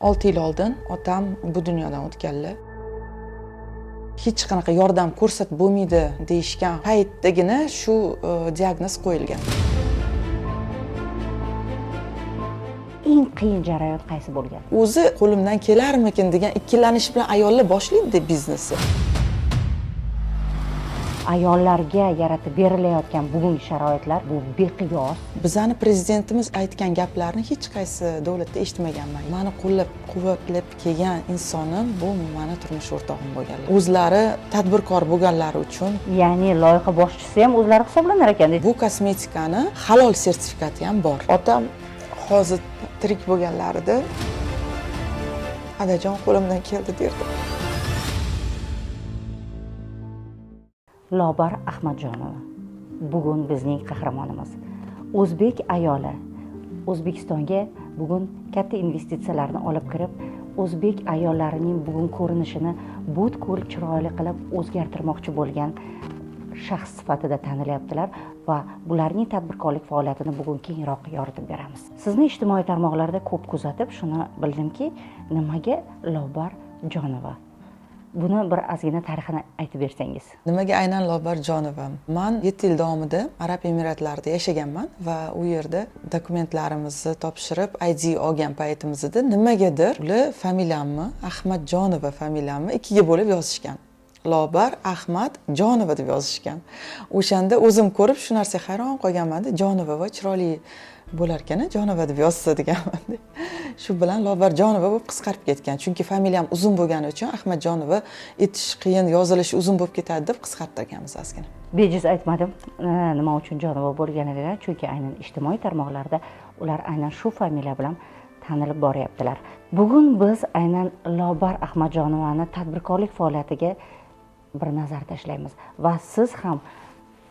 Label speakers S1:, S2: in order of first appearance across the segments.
S1: 6 yil oldin otam bu dunyodan o'tganlar. Hech qanaqa yordam ko'rsat bo'lmaydi deyishgan paytdagina shu diagnoz qo'yilgan.
S2: Eng qiyin jarayon qaysi bo'lgan?
S1: O'zi qo'limdan kelarmikin degan ikkilanish bilan ayollar boshlaydi biznesni.
S2: Ayollarga yaratib berilayotgan bugungi sharoitlar bu beqiyos.
S1: Bizani prezidentimiz aytgan gaplarni hech qaysi davlatda eshitmaganman. Meni qo'llab-quvvatlab kelgan insonim bu meni turmush o'rtog'im bo'lganlar. O'zlari tadbirkor bo'lganlari uchun,
S2: Ya'ni loyiha boshchisi ham o'zlari hisoblanar ekan.
S1: bu kosmetikani halol sertifikati ham bor. Otam hozir tirik bo'lganlarida Adajon qo'limdan keldi derdi.
S2: Lobar Ahmadjonova bugun bizning qahramonimiz. O'zbek ayoli O'zbekistonga bugun katta investitsiyalarni olib kirib, o'zbek ayollarining bugun ko'rinishini butkul chiroyli qilib o'zgartirmoqchi bo'lgan shaxs sifatida tanilyaptilar va bularning tadbirkorlik faoliyatini bugun kengroq yoritib beramiz. Sizni ijtimoiy tarmoqlarda ko'p kuzatib, shuni bildimki, nimaga Lobar Jonova? Buni bir ozgina tarixini aytib bersangiz.
S1: Nimaga aynan Lobar Jonova? Men 7 yil davomida Arab Emiratlarida yashaganman va u yerda dokumentlarimizni topshirib, ID olgan paytimizda nimagadir ular familiyamni, Ahmadjonova familiyamni ikkiga bo'lib yozishgan. Lobar Ahmad Jonova deb yozishgan. O'shanda o'zim ko'rib shu narsaga hayron qolganman-da, Jonova va chiroyli bo'lar ekan, Jonova deb yozsa deganman. Shu bilan Lobar Jonova bo'lib qisqarib ketgan. Chunki familiyam uzun bo'lgani uchun Ahmadjonova etish qiyin, yozilishi uzun bo'lib ketadi deb qisqartirganmiz ozgina.
S2: Bejiz aytmadim, nima uchun Jonova bo'lganligini, chunki aynan ijtimoiy tarmoqlarda ular aynan shu familiya bilan tanilib boryaptilar. Bugun biz aynan Lobar Ahmadjonovani tadbirkorlik faoliyatiga bir nazar tashlaymiz va siz ham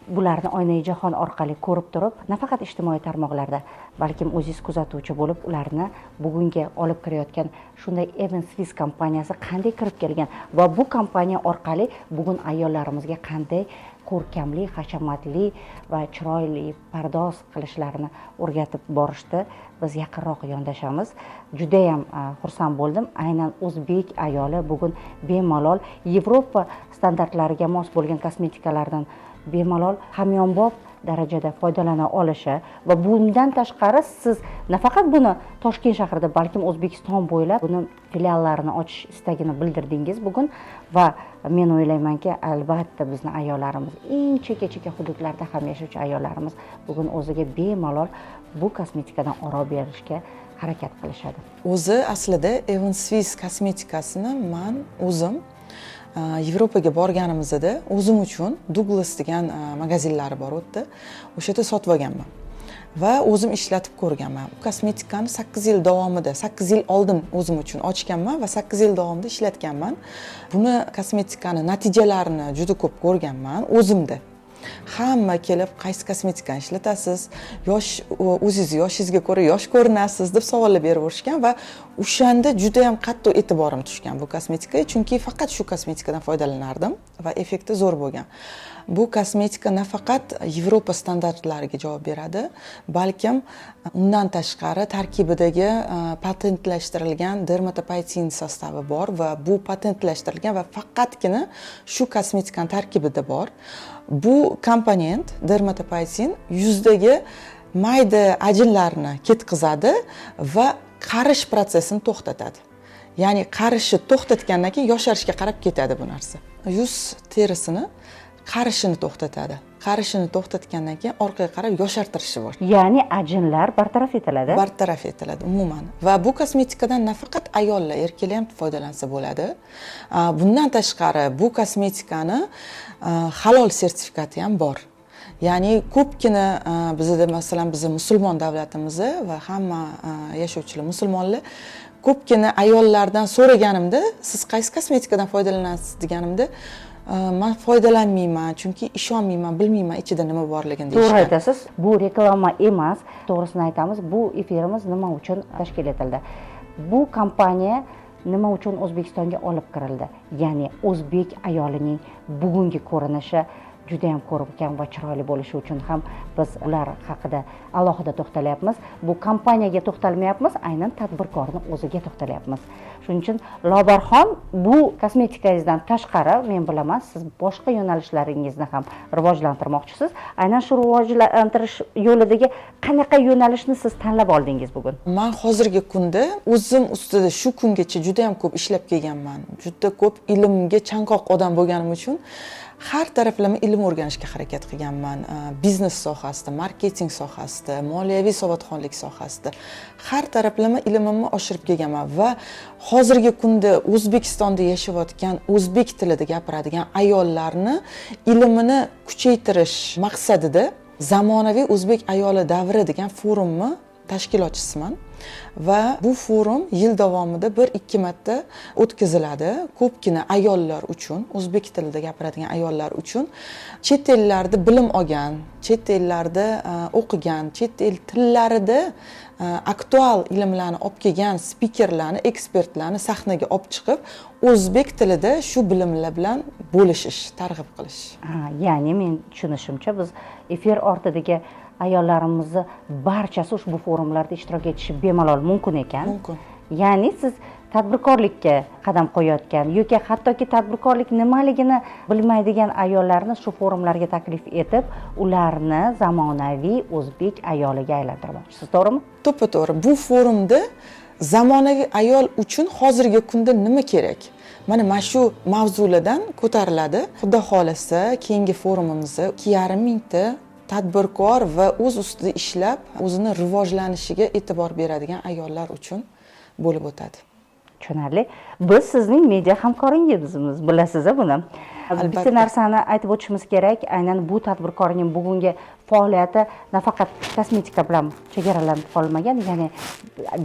S2: bularni Oynai jahon orqali ko'rib turib, nafaqat ijtimoiy tarmoqlarda, balkim o'zingiz kuzatuvchi bo'lib, ularni bugunga olib kirayotgan shunday Evenswiss kompaniyasi qanday kirib kelgan va bu kompaniya orqali bugun ayollarimizga qanday ko'rkamli, hashamatli va chiroyli pardoz qilishlarini o'rgatib borishdi. Biz yaqinroq yondashamiz. Juda ham xursand bo'ldim. Aynan o'zbek ayoli bugun bemalol Yevropa standartlariga mos bo'lgan kosmetikalardan bemalol hamyonbop darajada foydalana olishi va bundan tashqari siz nafaqat buni Toshkent shahrida, balkim O'zbekiston bo'ylab buni filiallarini ochish istagini bildirdingiz bugun va men o'ylaymanki, albatta bizni ayollarimiz, eng chekka hududlarda ham yashovchi ayollarimiz bugun o'ziga bemalol bu kosmetikadan oro berishga harakat qilishadi.
S1: O'zi aslida Evenswiss kosmetikasini men o'zim Yevropaga borganimizda o'zim uchun Douglas degan magazinlari bor o'tdi. O'sha yerda sotib olganman va o'zim ishlatib ko'rganman. Kosmetikani 8 yil davomida, 8 yil oldin o'zim uchun ochganman va 8 yil davomida ishlatganman. Buni kosmetikani natijalarini juda ko'p ko'rganman o'zimda. Hamma kelib, qaysi kosmetikani ishlatasiz, o'zingiz yoshingizga ko'ra yosh ko'rinasiz deb savollar beraverishgan va o'shanda juda ham qattiq e'tiborim tushgan bu kosmetikaga, chunki faqat shu kosmetikadan foydalanardim va effekti zo'r bo'lgan. Bu kosmetika nafaqat Yevropa standartlariga javob beradi, balkim undan tashqari tarkibidagi patentlashtirilgan dermatopoetin sostavi bor va bu patentlashtirilgan va faqatgina shu kosmetikaning tarkibida bor. Bu komponent dermatopoetin yuzdagi mayda ajinlarni ketkizadi va qarish prosesini to'xtatadi. Ya'ni qarishni to'xtatgandan keyin yosharishga qarab ketadi bu narsa. Yuz terisini qarishini to'xtatadi. Qarishini to'xtatgandan keyin orqaga qarab yoshartirishi bor.
S2: Ya'ni ajinlar bartaraf etiladi.
S1: Bartaraf etiladi umuman. Va bu kosmetikadan nafaqat ayollar, erkaklar ham foydalansa bo'ladi. Bundan tashqari bu kosmetikani halol sertifikati ham bor. Ya'ni ko'pgina bizda masalan biz musulmon davlatimiz va hamma yashovchilar musulmonlar ko'pgina ayollardan so'raganimda, siz qaysi kosmetikadan foydalanasiz deganimda, men foydalanmayman, chunki ishonmayman, bilmayman ichida nima borligini deyishgan.
S2: To'g'ri aytasiz. Bu reklama emas, to'g'risini aytamiz. Bu efirimiz nima uchun tashkil etildi? Bu kompaniya nima uchun O'zbekistonga olib kirildi? Ya'ni o'zbek ayolining bugungi ko'rinishi juda ham ko'rkam va chiroyli bo'lishi uchun ham biz ular haqida alohida to'xtalyapmiz. Bu kompaniyaga to'xtalmayapmiz, aynan tadbirkorning o'ziga to'xtalyapmiz. Shuning uchun Lobarxon, bu kosmetikangizdan tashqari, men bilaman, siz boshqa yo'nalishlaringizni ham rivojlantirmoqchisiz. Aynan shu rivojlantirish yo'lidagi qanaqa yo'nalishni siz tanlab oldingiz bugun?
S1: Men hozirgi kunda o'zim ustida shu kungacha juda ham ko'p ishlab kelganman. Juda ko'p ilmga chanqoq odam bo'lganim uchun har taraflama ilm o'rganishga harakat qilganman. Biznes sohasida, marketing sohasida, moliyaviy savodxonlik sohasida har taraflama ilmimni oshirib kelganman va hozirgi kunda O'zbekistonda yashayotgan, o'zbek tilida gapiradigan ayollarni ilmini kuchaytirish maqsadida zamonaviy o'zbek ayoli davri degan forumni tashkilotchisiman. Va bu forum yil davomida 1-2 marta o'tkaziladi. Ko'pgina ayollar uchun, o'zbek tilida gapiradigan ayollar uchun chet ellarda bilim olgan, chet ellarda o'qigan, chet el tillarida aktual ilmlarni olib kelgan spikerlarni, ekspertlarni sahnaga olib chiqib, o'zbek tilida shu bilimlar bilan bo'lishish, targ'ib qilish.
S2: Ya'ni men tushunishimcha, biz efir ortidagi ayollarimizni barchasi ushbu forumlarda ishtirok etishi bemalol mumkin ekan.
S1: Mumkin.
S2: Ya'ni siz tadbirkorlikka qadam qo'yayotgan yoki hattoki tadbirkorlik nimaligini bilmaydigan ayollarni shu forumlarga taklif etib, ularni zamonaviy o'zbek ayoliga aylantirmoqchisiz, to'g'rimi?
S1: To'ppa-to'g'ri. Bu forumda zamonaviy ayol uchun hozirgi kunda nima kerak? Mana shu mavzulardan ko'tariladi. Xudo xolasa, keyingi forumimizda 2,5 mingta tadbirkor va o'z ustida ishlab, o'zini rivojlanishiga e'tibor beradigan ayollar uchun bo'lib o'tadi.
S2: Tushunarli. Biz sizning media hamkoringizmiz, bilasiz buni. Bitta narsani aytib o'tishimiz kerak, aynan bu tadbirkorning bugungi faoliyati nafaqat kosmetika bilan chegaralanib qolmagan, ya'ni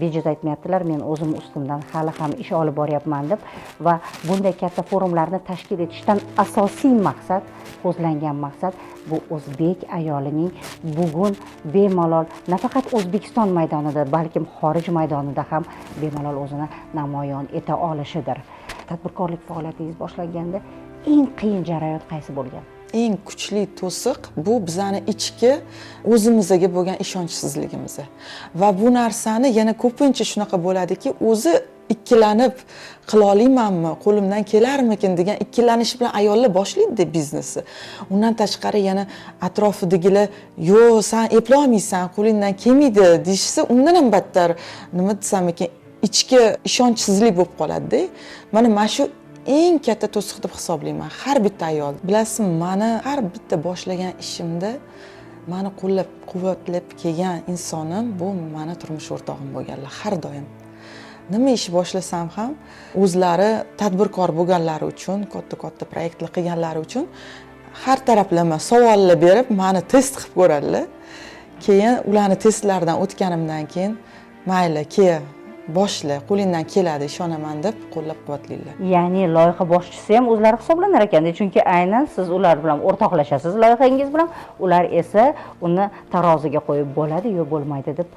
S2: bejiz aytmayaptilar, men o'zim ustimdan hali ham ish olib boryapman deb va bunday katta forumlarni tashkil etishdan asosiy maqsad, ko'zlangan maqsad bu o'zbek ayolining bugun bemalol nafaqat O'zbekiston maydonida, balkim xorij maydonida ham bemalol o'zini namoyon eta olishidir. Tadbirkorlik faoliyatingiz boshlanganda eng qiyin jarayon qaysi bo'lgan?
S1: Eng kuchli to'siq bu bizani ichki o'zimizga bo'lgan ishonchsizligimiz. Va bu narsani yana ko'pincha shunaqa bo'ladiki, o'zi ikkilanib qila olamanmi, qo'limdan kelarmikin degan ikkilanish bilan ayollar boshlaydi biznesni. Undan tashqari yana atrofidagilar, "Yo'q, sen eplolmaysan, qo'lingdan kelmaydi" deyishsa, undan ham battar nima desam ekan, ichki ishonchsizlik bo'lib qoladi-da. Mana shu eng katta to'siq deb hisoblayman. Har bitta ayol, bilasizmi, meni har bitta boshlagan ishimda meni qo'llab-quvvatlab kelgan insonim bu meni turmush o'rtog'im bo'lganlar har doim. Nima ish boshlasam ham o'zlari tadbirkor bo'lganlari uchun, katta-katta proyektlar qilganlari uchun har taraflama savollar berib, meni test qilib ko'radilar. Keyin ularni testlaridan o'tganimdan keyin mayli, boshla, qo'lingdan keladi, ishonaman deb qo'llab-quvvatlaydilar.
S2: Ya'ni loyiha boshchisi ham o'zlari hisoblanar ekan, chunki aynan siz ular bilan o'rtoqlashasiz loyihangiz bilan, ular esa uni taroziga qo'yib bo'ladi yo bo'lmaydi deb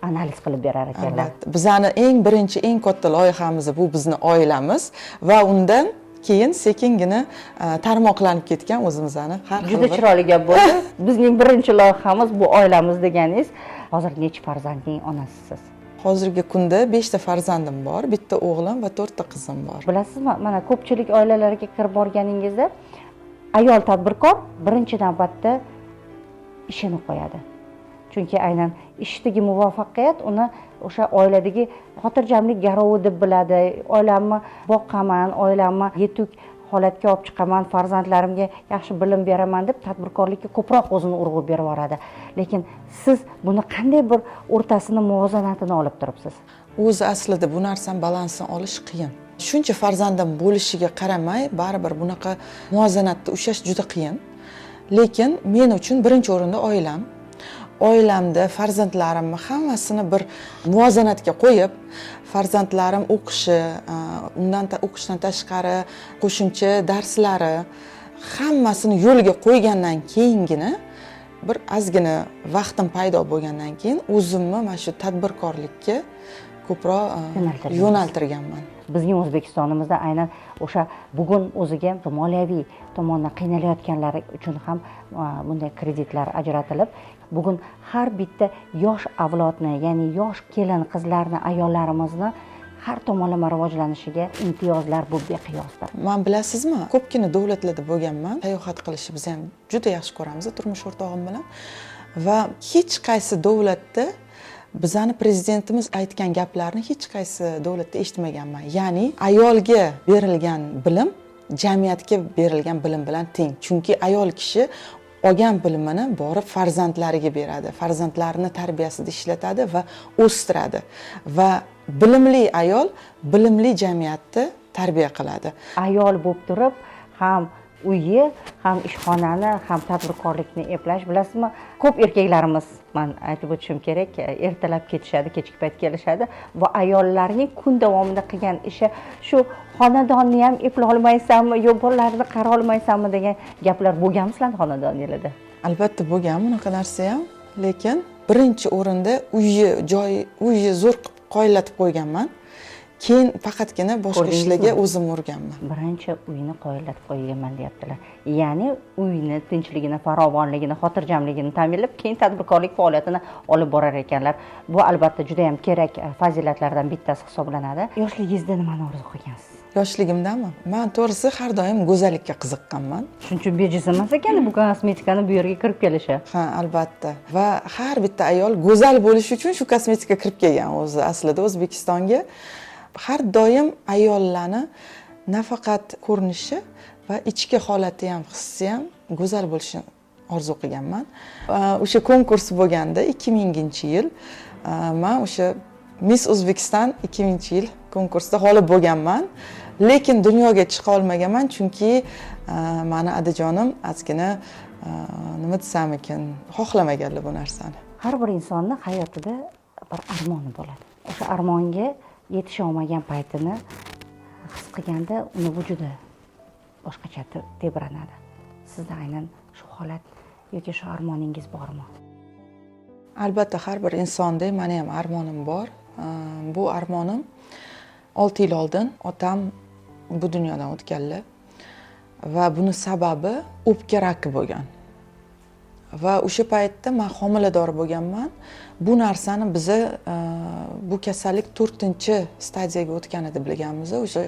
S2: analiz qilib berar ekanlar.
S1: Bizani eng birinchi, eng katta loyihamiz bu bizning oilamiz va undan keyin sekingina tarmoqlanib ketgan o'zimizni har xil.
S2: Juda chiroyli gap bo'ldi. Bizning birinchi loyihamiz bu oilamiz deganingiz. Hozir necha farzandning onasisiz?
S1: Hozirgi kunda 5 ta farzandim bor, bitta o'g'lim va 4 ta qizim bor.
S2: Bilasizmi, mana ko'pchilik oilalarga kirib borganingizda ayol tadbirkor birinchi navbatda ishini qo'yadi. Chunki aynan ishdagi muvaffaqiyat uni o'sha oiladagi xotirjamlik garovi deb biladi. Oilamni boqaman, oilamni yetuk holatga olib chiqaman, farzandlarimga yaxshi bilim beraman deb tadbirkorlikka ko'proq o'zini urg'u berib yoradi. Lekin siz buni qanday bir o'rtasini, muvozanatini olib turibsiz?
S1: O'zi aslida bu narsani balansini olish qiyin. Shuncha farzandim bo'lishiga qaramay, baribir bunaqa muvozanatni ushlash juda qiyin. Lekin men uchun birinchi o'rinda oilam. Oilamda farzandlarimni hammasini bir muvozanatga qo'yib, farzandlarim o'qishi, o'qishdan tashqari qo'shimcha darslari hammasini yo'lga qo'ygandan keyingina bir ozgina vaqtim paydo bo'lgandan keyin o'zimni mana shu tadbirkorlikka ko'proq yo'naltirganman.
S2: Bizning O'zbekistonimizda aynan o'sha bugun o'ziga moliyaviy tomondan qiynalayotganlar uchun ham bunday kreditlar ajratilib, bugun har bitta yosh avlodni, ya'ni yosh kelin qizlarni, ayollarimizni har tomonlama rivojlanishiga imtiyozlar bu beqiyosdir.
S1: Men bilasizmi, ko'pgina davlatlarda bo'lganman. Sayohat qilishni biz ham juda yaxshi ko'ramiz turmush o'rtog'im bilan. Va hech qaysi davlatda bizani prezidentimiz aytgan gaplarni hech qaysi davlatda eshitmaganman. Ya'ni ayolga berilgan bilim jamiyatga berilgan bilim bilan teng. Chunki ayol kishi olgan bilimini borib farzandlariga beradi. Farzandlarini tarbiyasida ishlatadi va o'stiradi. Va bilimli ayol bilimli jamiyatni tarbiya qiladi.
S2: Ayol bo'lib turib ham uyi, ham ishxonani, ham tadbirkorlikni eplash, bilasizmi? Ko'p erkaklarimiz, men aytib o'tishim kerak, ertalab ketishadi, kechki payt kelishadi va ayollarning kun davomida qilgan ishi shu xonadonni ham eplay olmaysanmi, yo bolalarni qara olmaysanmi degan gaplar bo'lganmi sizlarning xonadoningizda?
S1: Albatta bo'lgan bunaqa narsa ham, lekin birinchi o'rinda uyi zo'r qilib qoyillatib qo'yganman. Keyin faqatgina boshqa ishlarga o'zim o'rganman.
S2: Birinchi uyni qoyillatib qo'yganman deyaptilar. Ya'ni uyni tinchligini, farovonligini, xotirjamligini ta'minlab, keyin tadbirkorlik faoliyatini olib borar ekanlar. Bu albatta juda ham kerak fazilatlardan bittasi hisoblanadi. Yoshligingizda nimani orzu qilgansiz?
S1: Yoshligimdami? Men to'g'risi har doim go'zallikka qiziqqanman.
S2: Shuning uchun bejiz emas ekan bu kosmetikani bu yerga kirib kelishi.
S1: Ha, albatta. Va har bitta ayol go'zal bo'lish uchun shu kosmetika kirib kelgan o'zi aslida O'zbekistonga. Har doim ayollarni nafaqat ko'rinishi va ichki holati ham, hissi ham go'zal bo'lishini orzu qilganman. O'sha konkurs bo'lganda 2000-yil men o'sha Miss O'zbekiston 2000-yil konkursda g'olib bo'lganman. Lekin dunyoga chiqa olmaganman chunki meni adajonim ozgina nima desam ekan, xohlamaganlar bu narsani.
S2: Har bir insonning hayotida bir armoni bo'ladi. O'sha armonga yetisha olmagan paytini his qilganda uni vujudi boshqacha tebranadi. Sizda aynan shu holat yoki shu armoningiz bormi?
S1: Albatta har bir insonda meni ham armonim bor. Bu armonim 6 yil oldin otam bu dunyodan o'tganlar va buni sababi o'pka raki bo'lgan. Va o'sha paytda men homilador bo'lganman. Bu narsani biza bu kasallik 4-stadiyaga o'tgan edi bilganmiz. O'sha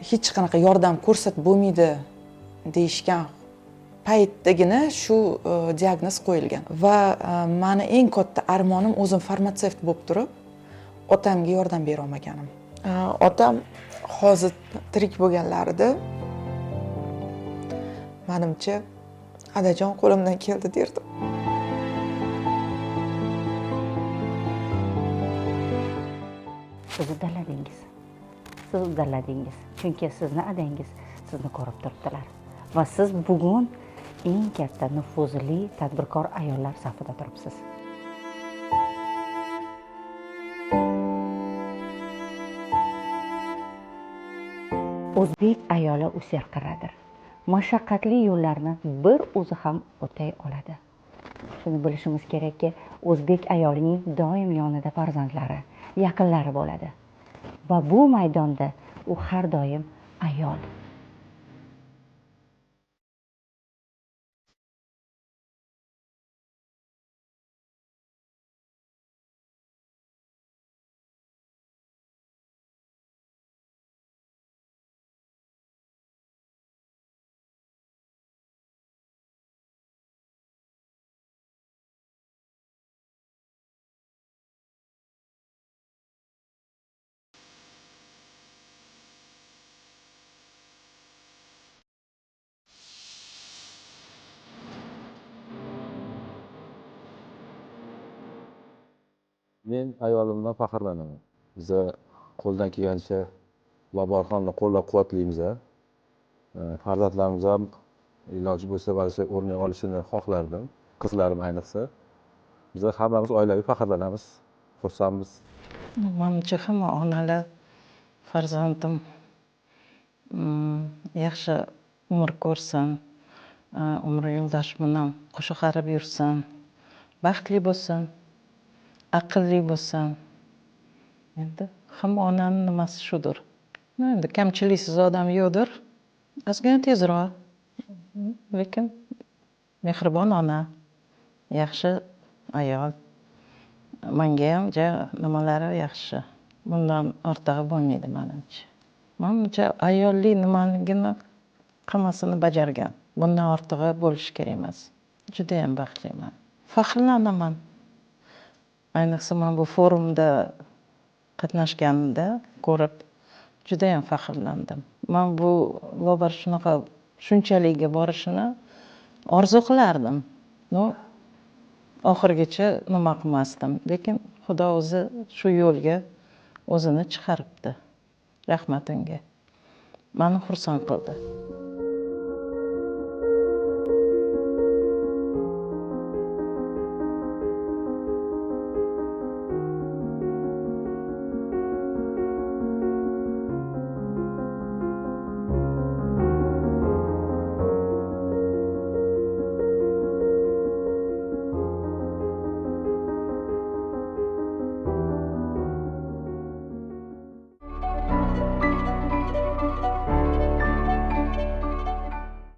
S1: hech qanaqa yordam ko'rsatib bo'lmaydi deyishgan paytdagina shu diagnoz qo'yilgan. Va meni eng katta armonim o'zim farmatsevt bo'lib turib, otamga yordam bera olmaganim. Otam hozir tirik bo'lganlarida menimcha adajon qo'limdan keldi derdi.
S2: Siz uddaladingiz. Siz uddaladingiz. Chunki sizni adangiz sizni ko'rib turibdilar. Va siz bugun eng katta nufuzli tadbirkor ayollar safida turibsiz. O'zbek ayoli u serqirradir. Mashaqqatli yo'llarni bir o'zi ham o'tay oladi. Shuni bilishimiz kerakki, o'zbek ayolining doim yonida farzandlari, yaqinlari bo'ladi. Va bu maydonda u har doim ayol.
S3: Men ayolimdan faxrlanaman. Biz qo'ldan kelgancha Laborxonni qo'llab-quvvatlaymiz. Farzandlarimiz ham iloji bo'lsa barcha o'rnak olishini xohlardim. Qizlarim ayniqsa. Biz hammamiz oilaviy faxrlanamiz, xursandmiz.
S4: Menimcha hamma onalar farzandim yaxshi umr ko'rsin, umri yo'ldoshi bilan qo'sha qarab yursin, baxtli bo'lsin, aqlli bo'lsin, endi hamma onani nimasi shudir. Endi kamchiliksiz odam yo'qdir. Ozgina tezroq, lekin mehribon ona, yaxshi ayol. Menga ham nimalari yaxshi. Bundan ortig'i bo'lmaydi menimcha. Menimcha ayollik nimaligini hammasini bajargan. Bundan ortig'i bo'lishi kerak emas. Juda ham baxtliman. Faxrlanaman. Ayniqsa men bu forumda qatnashganimda ko'rib juda ham faxrlandim. Men bu Lobar shunaqa shunchaligiga borishini orzu qilardim. No, oxirigacha nima qilmasdim, lekin Xudo o'zi shu yo'lga o'zini chiqaribdi. Rahmat unga. Meni xursand qildi.